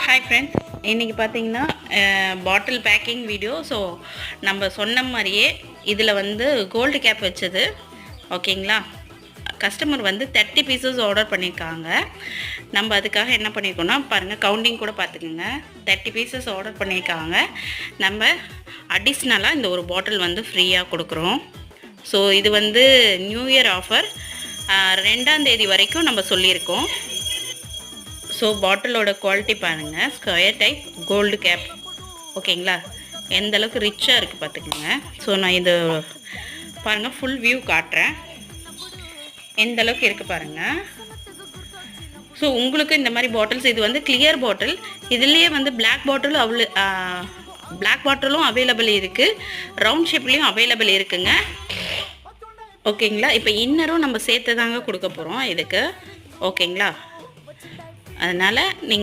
Hi friends, இன்றைக்கி பார்த்தீங்கன்னா பாட்டில் packing video. So நம்ம சொன்ன மாதிரியே இதில் வந்து கோல்டு கேப் வச்சது. ஓகேங்களா? கஸ்டமர் வந்து 30 பீசஸ் ஆர்டர் பண்ணியிருக்காங்க. நம்ம அதுக்காக என்ன பண்ணியிருக்கோம்னா பாருங்கள், கவுண்டிங் கூட பார்த்துக்குங்க. 30 பீசஸ் ஆர்டர் பண்ணியிருக்காங்க. நம்ம அடிஷ்னலாக இந்த ஒரு பாட்டில் வந்து ஃப்ரீயாக கொடுக்குறோம். ஸோ இது வந்து நியூ இயர் ஆஃபர் 2ஆம் தேதி வரைக்கும் நம்ம சொல்லியிருக்கோம். ஸோ பாட்டிலோட குவாலிட்டி பாருங்கள், ஸ்கொயர் டைப் கோல்டு கேப். ஓகேங்களா? எந்த அளவுக்கு ரிச்சாக இருக்குது பார்த்துக்கோங்க. ஸோ நான் இது பாருங்கள், ஃபுல் வியூ காட்டுறேன். எந்த அளவுக்கு இருக்குது பாருங்கள். ஸோ உங்களுக்கு இந்த மாதிரி பாட்டில்ஸ், இது வந்து கிளியர் பாட்டில். இதுலேயே வந்து பிளாக் பாட்டிலும் அவைலபிள் இருக்குது, ரவுண்ட் ஷேப்லேயும் அவைலபிள் இருக்குங்க. ஓகேங்களா? இப்போ இன்னரும் நம்ம சேர்த்து தாங்க கொடுக்க போகிறோம் இதுக்கு. ஓகேங்களா? அதனால் நீங்கள்